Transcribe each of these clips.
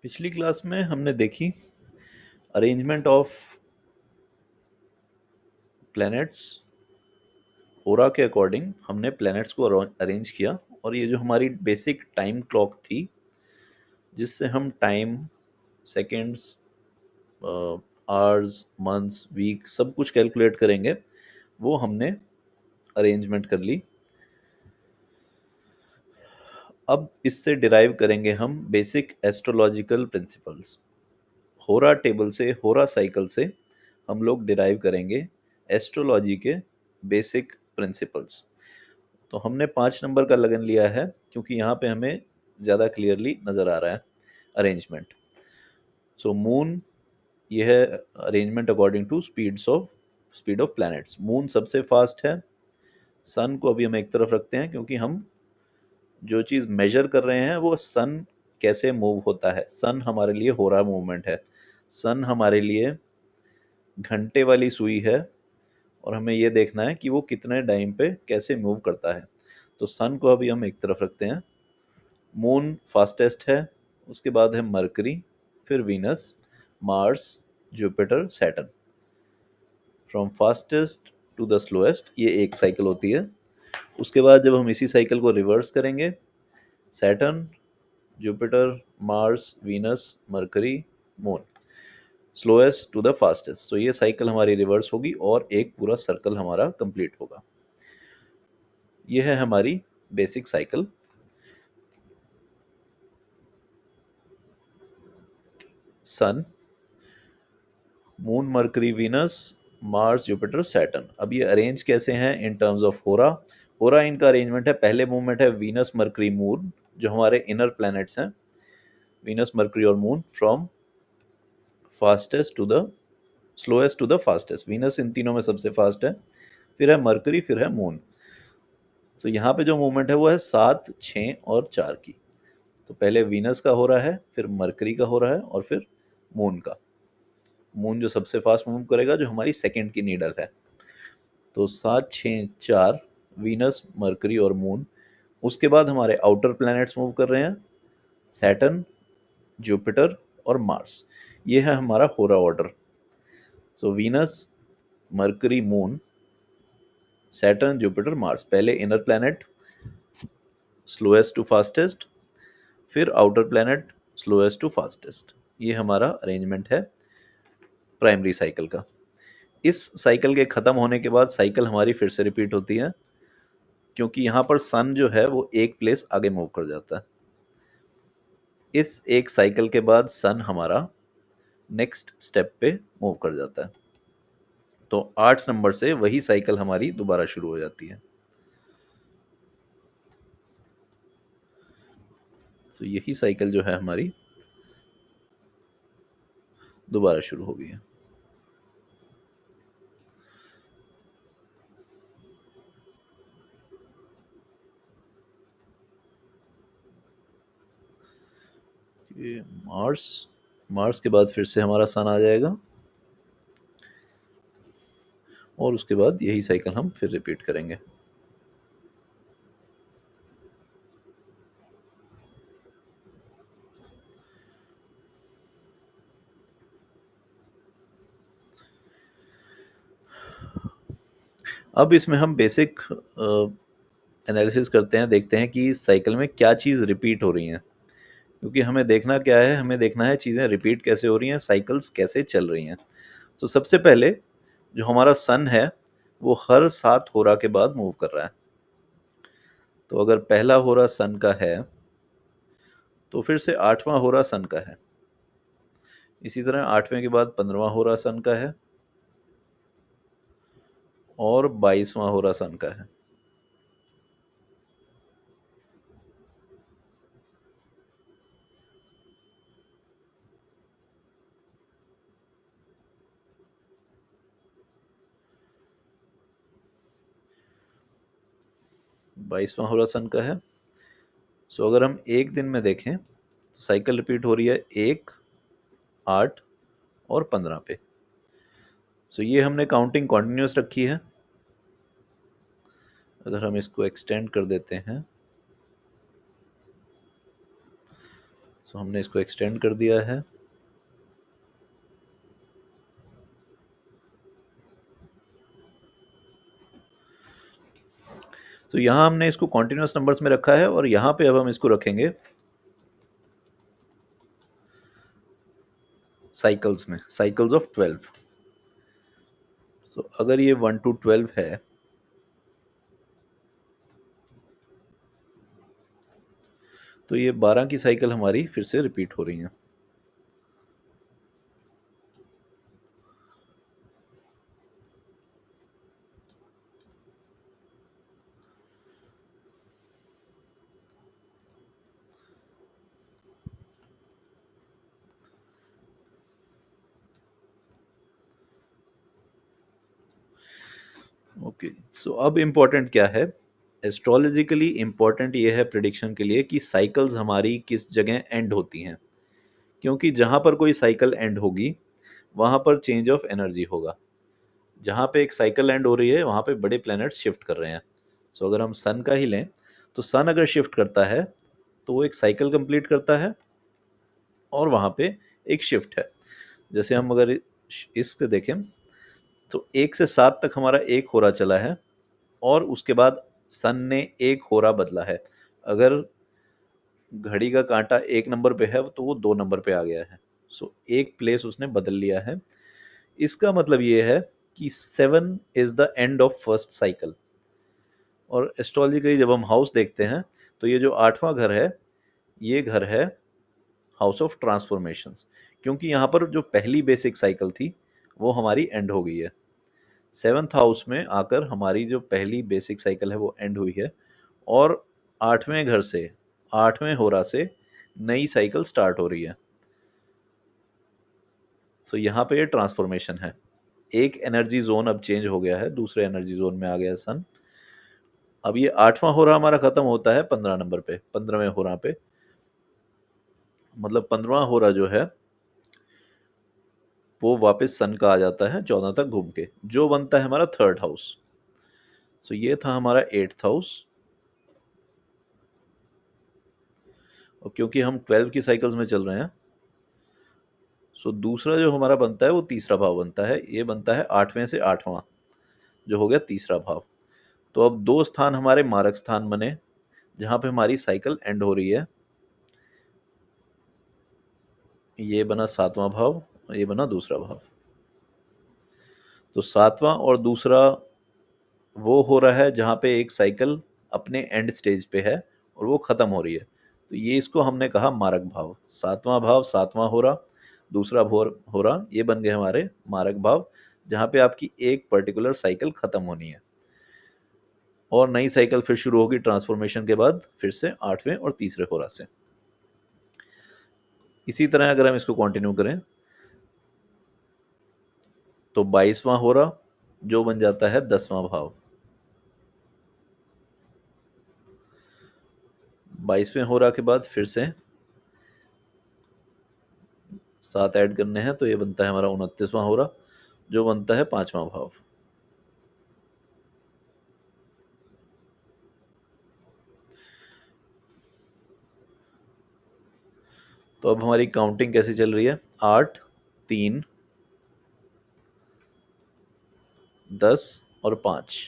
पिछली क्लास में हमने देखी अरेंजमेंट ऑफ प्लैनेट्स। होरा के अकॉर्डिंग हमने प्लैनेट्स को अरेंज किया और ये जो हमारी बेसिक टाइम क्लॉक थी जिससे हम time, seconds, hours, months, week सब कुछ कैलकुलेट करेंगे, वो हमने अरेंजमेंट कर ली। अब इससे डिराइव करेंगे हम बेसिक एस्ट्रोलॉजिकल प्रिंसिपल्स। होरा टेबल से, होरा साइकिल से हम लोग डिराइव करेंगे एस्ट्रोलॉजी के बेसिक प्रिंसिपल्स। तो हमने 5 नंबर का लगन लिया है क्योंकि यहाँ पे हमें ज़्यादा क्लियरली नज़र आ रहा है अरेंजमेंट। सो मून, ये है arrangement according to speed of planets. Moon सबसे फास्ट है। सन को अभी हम एक तरफ रखते हैं क्योंकि हम जो चीज़ मेजर कर रहे हैं वो सन कैसे मूव होता है। सन हमारे लिए हो रहा मूवमेंट है। सन हमारे लिए घंटे वाली सुई है और हमें ये देखना है कि वो कितने टाइम पे कैसे मूव करता है। तो सन को अभी हम एक तरफ रखते हैं। मून फास्टेस्ट है, उसके बाद है मरकरी, फिर Venus, Mars, Jupiter, Saturn. From fastest to the slowest ये एक साइकिल होती है। उसके बाद जब हम इसी साइकिल को रिवर्स करेंगे, Saturn, Jupiter, Mars, Venus, Mercury, moon, slowest to the fastest. तो ये साइकिल हमारी रिवर्स होगी और एक पूरा सर्कल हमारा कंप्लीट होगा। ये है हमारी basic cycle. Sun, Moon, Mercury, Venus, Mars, Jupiter, Saturn. अब ये अरेंज कैसे हैं इन टर्म्स ऑफ होरा। होरा इनका अरेंजमेंट है, पहले मूवमेंट है वीनस, मरकरी, मून, जो हमारे इनर प्लैनेट्स हैं, वीनस, मरकरी और Moon, from fastest to the slowest to the fastest. Venus इन तीनों में सबसे फास्ट है, फिर है मरकरी, फिर है मून। तो यहाँ पे जो मूवमेंट है वो है 7, 6 और 4 की। तो पहले वीनस का हो रहा है, फिर मरकरी का हो रहा है और फिर मून का। मून जो सबसे फास्ट मूव करेगा, जो हमारी सेकंड की नीडल है। तो 7, 6, 4, वीनस, मरकरी और मून। उसके बाद हमारे आउटर प्लैनेट्स मूव कर रहे हैं, सैटर्न, जुपिटर और मार्स। ये है हमारा होरा order. So Venus, Mercury, Moon, Saturn, Jupiter, Mars. पहले inner planet slowest to fastest, फिर outer planet slowest to fastest. ये हमारा अरेंजमेंट है प्राइमरी साइकिल का। इस साइकिल के ख़त्म होने के बाद साइकिल हमारी फिर से रिपीट होती है क्योंकि यहाँ पर सन जो है वो एक प्लेस आगे मूव कर जाता है। इस एक साइकिल के बाद सन हमारा नेक्स्ट स्टेप पे मूव कर जाता है। तो 8 नंबर से वही साइकिल हमारी दोबारा शुरू हो जाती है। तो यही साइकिल जो है हमारी दोबारा शुरू हो गई है। ये मार्स, मार्स के बाद फिर से हमारा सन आ जाएगा और उसके बाद यही साइकिल हम फिर रिपीट करेंगे। अब इसमें हम बेसिक एनालिसिस करते हैं, देखते हैं कि इस साइकिल में क्या चीज़ रिपीट हो रही हैं। क्योंकि हमें देखना क्या है, हमें देखना है चीज़ें रिपीट कैसे हो रही हैं, साइकिल्स कैसे चल रही हैं। तो सबसे पहले जो हमारा सन है वो हर 7 होरा के बाद मूव कर रहा है। तो अगर पहला होरा सन का है तो फिर से 8वां होरा सन का है। इसी तरह 8वें के बाद 15वां होरा सन का है और 22वां होरा सन का है। बाईसवां होरा सन का है। सो अगर हम एक दिन में देखें तो साइकिल रिपीट हो रही है 1, 8 और 15 पे। सो ये हमने काउंटिंग कॉन्टिन्यूस रखी है। अगर हम इसको एक्सटेंड कर देते हैं सो हमने इसको एक्सटेंड कर दिया है। तो यहाँ हमने इसको कॉन्टिन्यूस नंबर्स में रखा है और यहाँ पे अब हम इसको रखेंगे साइकिल्स में, साइकिल्स ऑफ 12। सो अगर ये 1 to 12 है तो ये 12 की साइकिल हमारी फिर से रिपीट हो रही है। ओके, सो अब इम्पोर्टेंट क्या है, एस्ट्रोलॉजिकली इम्पोर्टेंट ये है प्रिडिक्शन के लिए कि साइकिल्स हमारी किस जगह एंड होती हैं, क्योंकि जहाँ पर कोई साइकिल एंड होगी वहाँ पर चेंज ऑफ एनर्जी होगा। जहाँ पे एक साइकिल एंड हो रही है वहाँ पे बड़े प्लैनेट्स शिफ्ट कर रहे हैं। सो अगर हम सन का ही लें तो सन अगर शिफ्ट करता है तो वो एक साइकिल कंप्लीट करता है और वहाँ पे एक शिफ्ट है। जैसे हम अगर इससे देखें तो 1 से 7 तक हमारा एक होरा चला है और उसके बाद सन ने एक होरा बदला है। अगर घड़ी का कांटा 1 नंबर पे है तो वो 2 नंबर पे आ गया है। सो एक प्लेस उसने बदल लिया है। इसका मतलब ये है कि 7 is the end of first cycle. और एस्ट्रोलॉजिकली जब हम हाउस देखते हैं तो ये जो 8वां घर है ये घर है हाउस ऑफ ट्रांसफॉर्मेशंस, क्योंकि यहाँ पर जो पहली बेसिक साइकिल थी वो हमारी एंड हो गई है। 7th हाउस में आकर हमारी जो पहली बेसिक साइकिल है वो एंड हुई है और 8वें घर से, 8वें होरा से नई साइकिल स्टार्ट हो रही है। सो यहाँ पे ये ट्रांसफॉर्मेशन है। एक एनर्जी जोन अब चेंज हो गया है, दूसरे एनर्जी जोन में आ गया है सन। अब ये 8वां होरा हमारा खत्म होता है 15 नंबर पे, 15वें होरा पे। मतलब 15वां होरा जो है वो वापस सन का आ जाता है 14 तक घूम के, जो बनता है हमारा 3rd हाउस। सो ये था हमारा 8th हाउस। और क्योंकि हम 12 की साइकिल्स में चल रहे हैं सो दूसरा जो हमारा बनता है वो तीसरा भाव बनता है। ये बनता है 8वें से 8वां, जो हो गया तीसरा भाव। तो अब 2 स्थान हमारे मारक स्थान बने जहां पे हमारी साइकिल एंड हो रही है। ये बना 7वां भाव और ये बना दूसरा भाव। तो 7वां और दूसरा वो हो रहा है जहाँ पे एक साइकिल अपने एंड स्टेज पे है और वो ख़त्म हो रही है। तो ये इसको हमने कहा मारक भाव। 7वां भाव 7वां हो रहा, दूसरा भोर हो रहा, ये बन गए हमारे मारक भाव, जहाँ पे आपकी एक पर्टिकुलर साइकिल ख़त्म होनी है और नई साइकिल फिर शुरू होगी ट्रांसफॉर्मेशन के बाद फिर से 8वें और तीसरे होरा से। इसी तरह अगर हम इसको कंटिन्यू करें तो 22वां होरा जो बन जाता है 10वां भाव। 22वें होरा के बाद फिर से 7 ऐड करने हैं तो ये बनता है हमारा 29वां होरा जो बनता है 5वां भाव। तो अब हमारी काउंटिंग कैसे चल रही है, 8, 3, 10 और 5।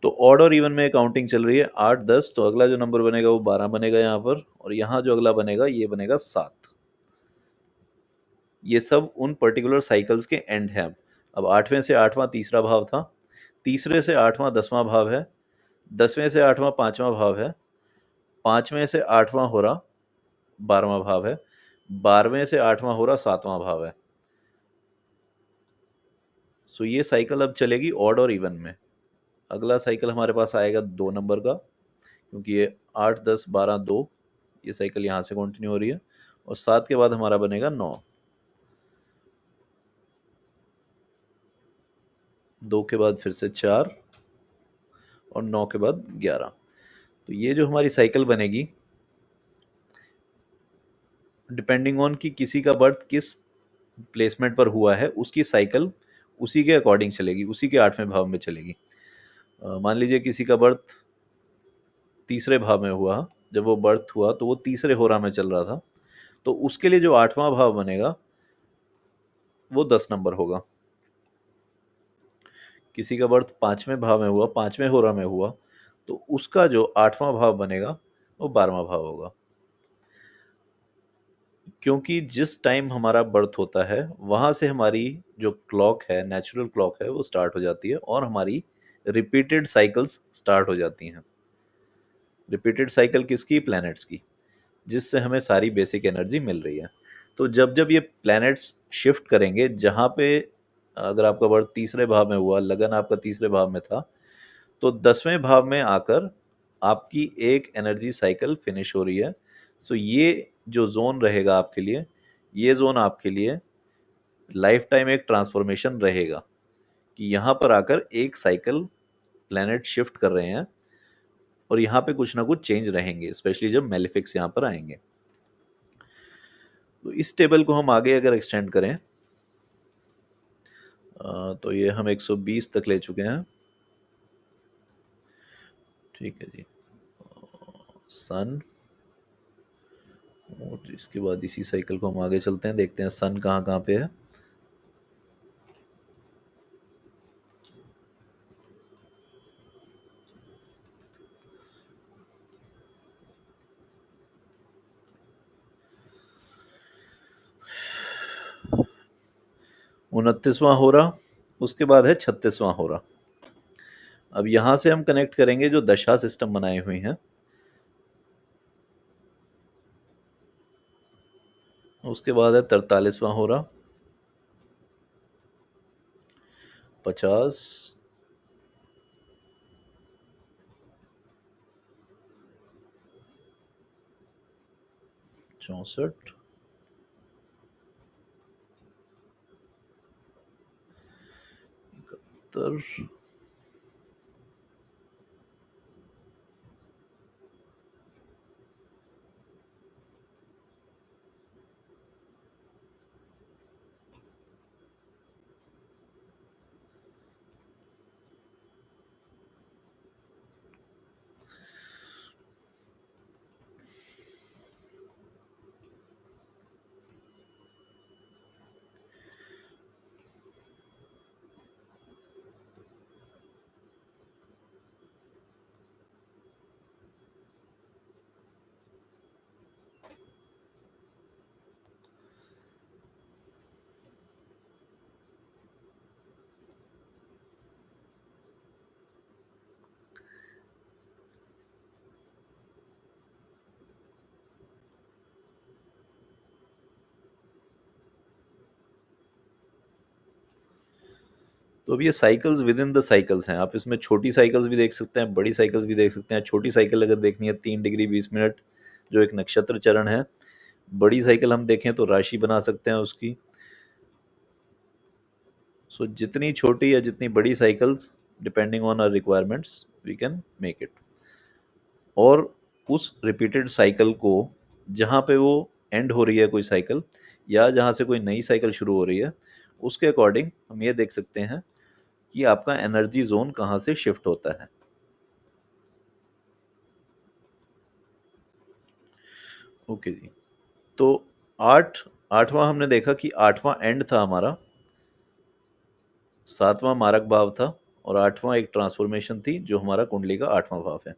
तो ऑड और इवन में काउंटिंग चल रही है 8, 10, तो अगला जो नंबर बनेगा वो 12 बनेगा यहाँ पर, और यहाँ जो अगला बनेगा ये बनेगा 7। ये सब उन पर्टिकुलर साइकिल्स के एंड हैं। अब 8वें से 8वां तीसरा भाव था, तीसरे से 8वां 10वां भाव है, 10वें से 8वां 5वां भाव है, 5वें से 8वां हो रहा 12वां भाव है, 12वें से 8वां हो रहा 7वां भाव है। सो ये साइकिल अब चलेगी ऑड और इवन में। अगला साइकिल हमारे पास आएगा 2 नंबर का, क्योंकि ये 8, 10, 12, 2, ये साइकिल यहाँ से कंटिन्यू हो रही है, और 7 के बाद हमारा बनेगा 9, 2 के बाद फिर से 4 और 9 के बाद 11। तो ये जो हमारी साइकिल बनेगी डिपेंडिंग ऑन कि किसी का बर्थ किस प्लेसमेंट पर हुआ है, उसकी साइकिल उसी के अकॉर्डिंग चलेगी, उसी के 8वें भाव में चलेगी। मान लीजिए किसी का बर्थ तीसरे भाव में हुआ, जब वो बर्थ हुआ तो वो तीसरे होरा में चल रहा था, तो उसके लिए जो 8वां भाव बनेगा वो 10 नंबर होगा। किसी का बर्थ 5वें भाव में हुआ, 5वें होरा में हुआ, तो उसका जो 8वां भाव बनेगा वो 12वां भाव होगा। क्योंकि जिस टाइम हमारा बर्थ होता है वहां से हमारी जो क्लॉक है, नेचुरल क्लॉक है, वो स्टार्ट हो जाती है और हमारी रिपीटेड साइकिल्स स्टार्ट हो जाती हैं। रिपीटेड साइकिल किसकी? प्लैनेट्स की, जिससे हमें सारी बेसिक एनर्जी मिल रही है। तो जब जब ये प्लैनेट्स शिफ्ट करेंगे, जहाँ पे अगर आपका बर्थ तीसरे भाव में हुआ, लगन आपका तीसरे भाव में था, तो 10वें भाव में आकर आपकी एक एनर्जी साइकिल फिनिश हो रही है। सो ये जो जोन रहेगा आपके लिए, ये जोन आपके लिए लाइफ टाइम एक ट्रांसफॉर्मेशन रहेगा कि यहाँ पर आकर एक साइकिल प्लैनेट शिफ्ट कर रहे हैं और यहाँ पे कुछ ना कुछ चेंज रहेंगे, स्पेशली जब मेलिफिक्स यहाँ पर आएंगे। तो इस टेबल को हम आगे अगर एक्सटेंड करें, तो ये हम 120 तक ले चुके हैं। ठीक है जी। सन, और इसके बाद इसी साइकिल को हम आगे चलते हैं, देखते हैं सन कहाँ कहाँ पे है। उनतीसवां हो रहा, उसके बाद है 36वां हो रहा। अब यहां से हम कनेक्ट करेंगे जो दशा सिस्टम बनाए हुए हैं, उसके बाद है 43वां हो रहा, 50, 64, 71, तो अब ये cycles with in the cycles हैं। आप इसमें छोटी साइकिल्स भी देख सकते हैं, बड़ी साइकिल्स भी देख सकते हैं। छोटी साइकिल अगर देखनी है 3 डिग्री 20 मिनट, जो एक नक्षत्र चरण है। बड़ी साइकिल हम देखें तो राशि बना सकते हैं उसकी। सो जितनी छोटी या जितनी बड़ी cycles, depending on our requirements, we can make it. और उस रिपीटेड साइकिल को जहाँ पे वो एंड हो रही है कोई साइकिल, या जहाँ से कोई नई साइकिल शुरू हो रही है, उसके अकॉर्डिंग हम ये देख सकते हैं कि आपका एनर्जी जोन कहाँ से शिफ्ट होता है। ओके जी। तो 8वां हमने देखा कि 8वां एंड था हमारा, 7वां मारक भाव था, और 8वां एक ट्रांसफॉर्मेशन थी जो हमारा कुंडली का 8वां भाव है।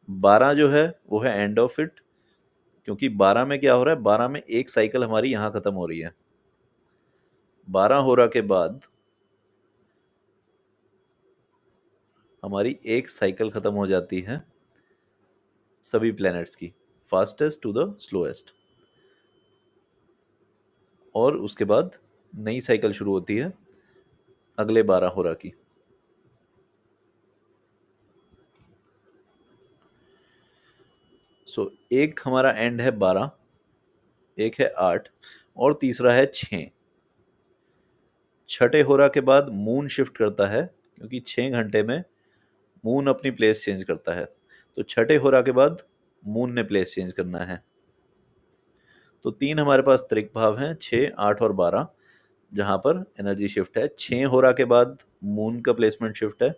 12 जो है वो है एंड ऑफ इट, क्योंकि 12 में क्या हो रहा है, 12 में एक साइकिल हमारी यहाँ खत्म हो रही है। 12 होरा के बाद हमारी एक साइकिल खत्म हो जाती है सभी प्लैनेट्स की, फास्टेस्ट टू द स्लोएस्ट, और उसके बाद नई साइकिल शुरू होती है अगले 12 होरा की। सो एक हमारा एंड है 12, एक है 8, और तीसरा है 6। छठे होरा के बाद मून शिफ्ट करता है, क्योंकि 6 घंटे में मून अपनी प्लेस चेंज करता है। तो छठे होरा के बाद मून ने प्लेस चेंज करना है। तो 3 हमारे पास त्रिक भाव हैं, 6, 8 और 12, जहाँ पर एनर्जी शिफ्ट है। 6 होरा के बाद मून का प्लेसमेंट शिफ्ट है,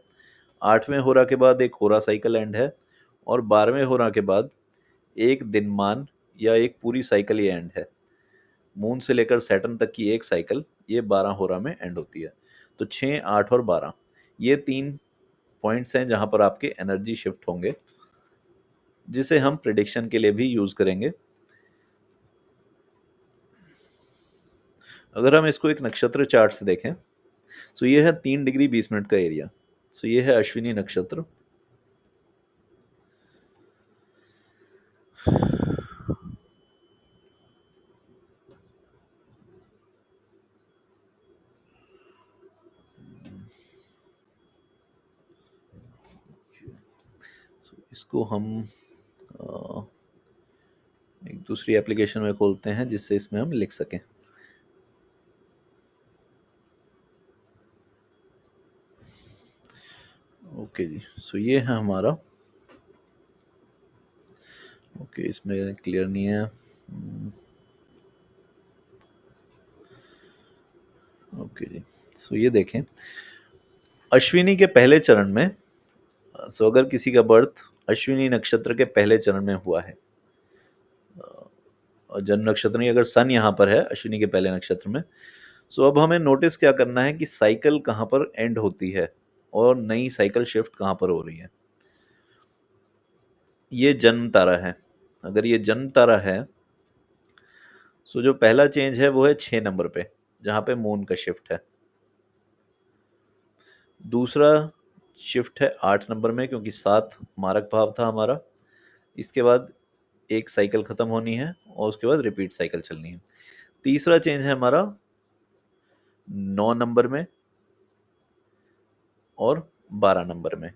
8वें होरा के बाद एक होरा साइकिल एंड है, और 12वें होरा के बाद एक दिनमान या एक पूरी साइकिल ही एंड है। मून से लेकर सैटर्न तक की एक साइकिल ये 12 होरा में एंड होती है। तो 6, 8 और 12 ये 3 पॉइंट्स हैं जहाँ पर आपके एनर्जी शिफ्ट होंगे, जिसे हम प्रिडिक्शन के लिए भी यूज़ करेंगे। अगर हम इसको एक नक्षत्र चार्ट से देखें, सो ये है 3 डिग्री 20 मिनट का एरिया। सो ये है अश्विनी नक्षत्र। इसको हम एक दूसरी एप्लीकेशन में खोलते हैं जिससे इसमें हम लिख सकें। ओके जी, सो ये है हमारा। ओके, इसमें क्लियर नहीं है। ओके जी, सो ये देखें, अश्विनी के पहले चरण में, सो अगर किसी का बर्थ अश्विनी नक्षत्र के पहले चरण में हुआ है, और जन्म नक्षत्र नहीं, अगर सन यहाँ पर है अश्विनी के पहले नक्षत्र में, सो अब हमें नोटिस क्या करना है कि साइकिल कहाँ पर एंड होती है और नई साइकिल शिफ्ट कहाँ पर हो रही है। ये जन्म तारा है। अगर ये जन्म तारा है, सो जो पहला चेंज है वो है 6 नंबर पे, जहाँ पे मून का शिफ्ट है। दूसरा शिफ्ट है 8 नंबर में, क्योंकि 7 मारक भाव था हमारा। इसके बाद एक साइकिल खत्म होनी है और उसके बाद रिपीट साइकिल चलनी है। तीसरा चेंज है हमारा 9 नंबर में और 12 नंबर में।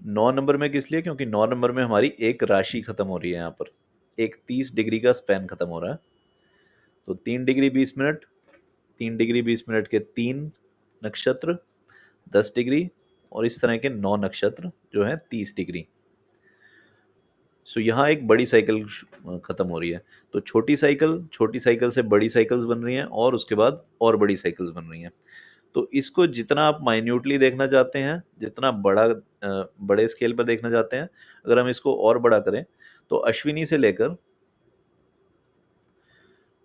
9 नंबर में किस लिए? क्योंकि 9 नंबर में हमारी एक राशि खत्म हो रही है, यहाँ पर एक 30 डिग्री का स्पैन खत्म हो रहा है। तो 3 डिग्री 20 मिनट, 3 डिग्री 20 मिनट के 3 नक्षत्र 10 डिग्री, और इस तरह के 9 नक्षत्र जो है 30 डिग्री। सो यहाँ एक बड़ी साइकिल खत्म हो रही है। तो छोटी साइकिल से बड़ी साइकिल्स बन रही हैं, और उसके बाद और बड़ी साइकिल्स बन रही हैं। तो इसको जितना आप माइन्यूटली देखना चाहते हैं, जितना बड़े स्केल पर देखना चाहते हैं, अगर हम इसको और बड़ा करें, तो अश्विनी से लेकर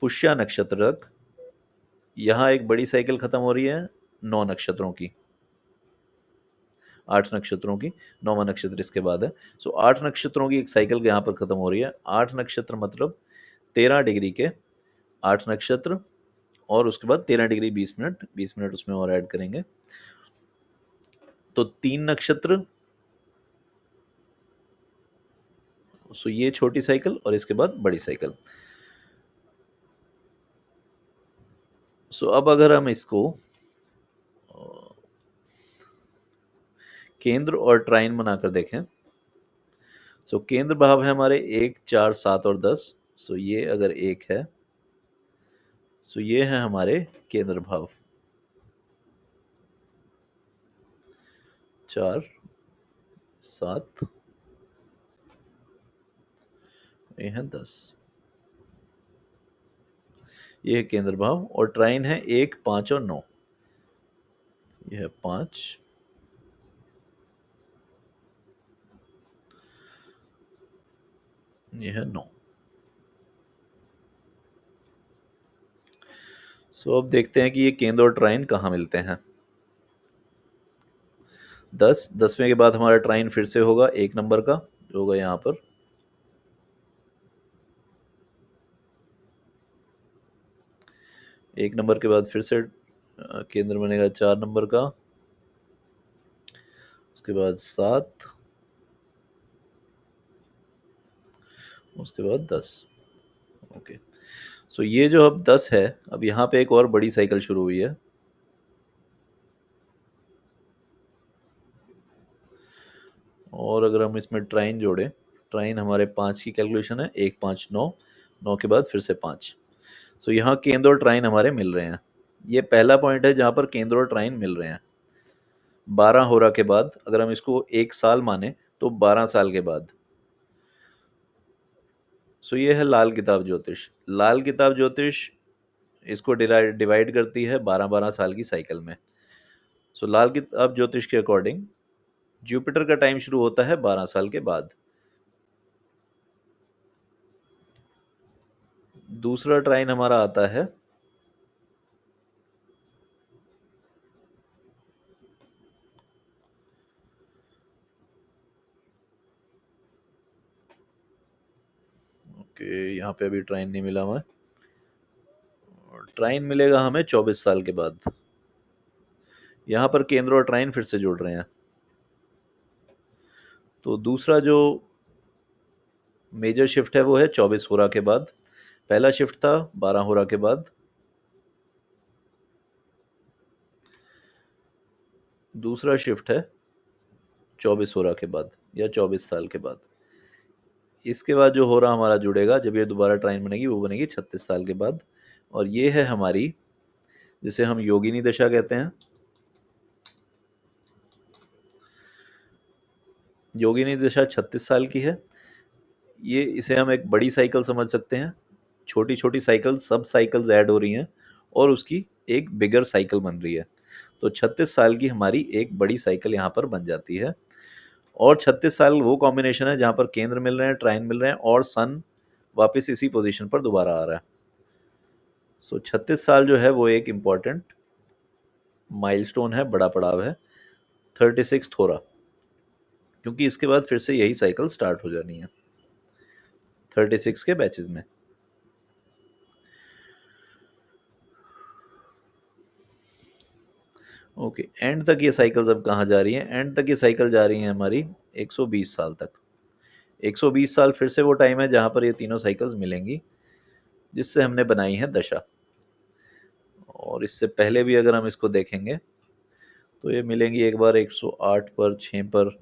पुष्या नक्षत्र तक यहाँ एक बड़ी साइकिल खत्म हो रही है 9 नक्षत्रों की, 8 नक्षत्रों की, 9वां नक्षत्र इसके बाद है। सो 8 नक्षत्रों की एक साइकिल यहाँ पर खत्म हो रही है। 8 नक्षत्र मतलब 13 डिग्री के 8 नक्षत्र, और उसके बाद 13 डिग्री 20 मिनट उसमें और ऐड करेंगे, तो 3 नक्षत्र। सो ये छोटी साइकिल और इसके बाद बड़ी साइकिल। सो अब अगर हम इसको केंद्र और ट्राइन बनाकर देखें, सो केंद्र भाव है हमारे 1, 4, 7 और 10। सो ये अगर 1 है, सो ये है हमारे केंद्र भाव, 4, 7, ये है 10। ये है केंद्र भाव, और ट्राइन है 1, 5 और 9। ये है 5, ये है 9। सो अब देखते हैं कि ये केंद्र और ट्राइन कहाँ मिलते हैं। 10वें के बाद हमारा ट्राइन फिर से होगा 1 नंबर का, जो होगा यहाँ पर। एक नंबर के बाद फिर से केंद्र बनेगा 4 नंबर का, उसके बाद 7, उसके बाद 10। ओके, सो ये जो अब 10 है, अब यहाँ पे एक और बड़ी साइकिल शुरू हुई है। और अगर हम इसमें ट्राइन जोड़े, ट्राइन हमारे 5 की कैलकुलेशन है, 1, 5, 9, 9 के बाद फिर से 5। सो यहाँ केंद्र और ट्राइन हमारे मिल रहे हैं। ये पहला पॉइंट है जहाँ पर केंद्र और ट्राइन मिल रहे हैं। 12 होरा के बाद, अगर हम इसको 1 साल माने, तो 12 साल के बाद सो ये है लाल किताब ज्योतिष। लाल किताब ज्योतिष इसको डिवाइड करती है 12-12 साल की साइकिल में। सो लाल किताब ज्योतिष के अकॉर्डिंग जुपिटर का टाइम शुरू होता है 12 साल के बाद। दूसरा ट्राइन हमारा आता है ओके, यहाँ पे अभी ट्राइन नहीं मिला हमें, ट्राइन मिलेगा हमें 24 साल के बाद। यहाँ पर केंद्र और ट्राइन फिर से जुड़ रहे हैं। तो दूसरा जो मेजर शिफ्ट है वो है 24 होरा के बाद। पहला शिफ्ट था 12 होरा के बाद। दूसरा शिफ्ट है 24 होरा के बाद या 24 साल के बाद। इसके बाद जो होरा हमारा जुड़ेगा जब ये दोबारा ट्राइन बनेगी वो बनेगी 36 साल के बाद। और ये है हमारी, जिसे हम योगिनी दशा कहते हैं। योगिनी दशा 36 साल की है। ये इसे हम एक बड़ी साइकिल समझ सकते हैं। छोटी छोटी साइकिल, सब साइकिल्स ऐड हो रही हैं और उसकी एक बिगर साइकिल बन रही है। तो 36 साल की हमारी एक बड़ी साइकिल यहाँ पर बन जाती है। और 36 साल वो कॉम्बिनेशन है जहाँ पर केंद्र मिल रहे हैं, ट्राइन मिल रहे हैं और सन वापस इसी पोजीशन पर दोबारा आ रहा है। सो 36 साल जो है वो एक इम्पॉर्टेंट माइलस्टोन है, बड़ा पड़ाव है 36 थोरा, क्योंकि इसके बाद फिर से यही साइकिल स्टार्ट हो जानी है 36 के बैचेस में। ओके, एंड तक ये साइकिल्स अब कहाँ जा रही हैं? एंड तक ये साइकिल जा रही हैं हमारी 120 साल तक। 120 साल फिर से वो टाइम है जहाँ पर ये तीनों साइकिल्स मिलेंगी, जिससे हमने बनाई है दशा। और इससे पहले भी अगर हम इसको देखेंगे तो ये मिलेंगी एक बार 108 पर, 6 पर।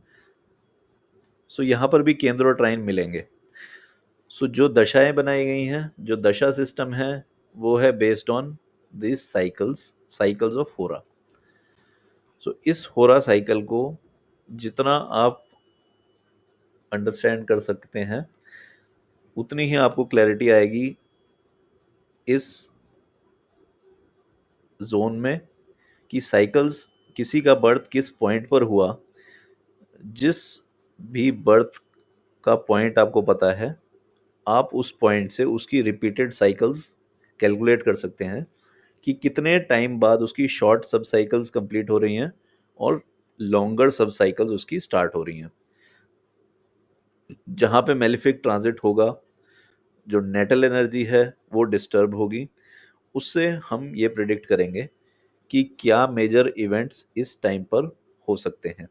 सो यहाँ पर भी केंद्र और ट्राइन मिलेंगे। सो जो दशाएं बनाई गई हैं, जो दशा सिस्टम है, वो है based on this cycles of होरा। सो इस होरा साइकिल को जितना आप अंडरस्टैंड कर सकते हैं उतनी ही आपको क्लैरिटी आएगी इस जोन में कि साइकिल्स किसी का बर्थ किस पॉइंट पर हुआ। जिस भी बर्थ का पॉइंट आपको पता है, आप उस पॉइंट से उसकी रिपीटेड साइकिल्स कैलकुलेट कर सकते हैं कि कितने टाइम बाद उसकी शॉर्ट सब साइकिल्स कंप्लीट हो रही हैं और लॉन्गर सब साइकिल्स उसकी स्टार्ट हो रही हैं। जहाँ पे मेलिफिक ट्रांजिट होगा, जो नेटल एनर्जी है वो डिस्टर्ब होगी। उससे हम ये प्रिडिक्ट करेंगे कि क्या मेजर इवेंट्स इस टाइम पर हो सकते हैं।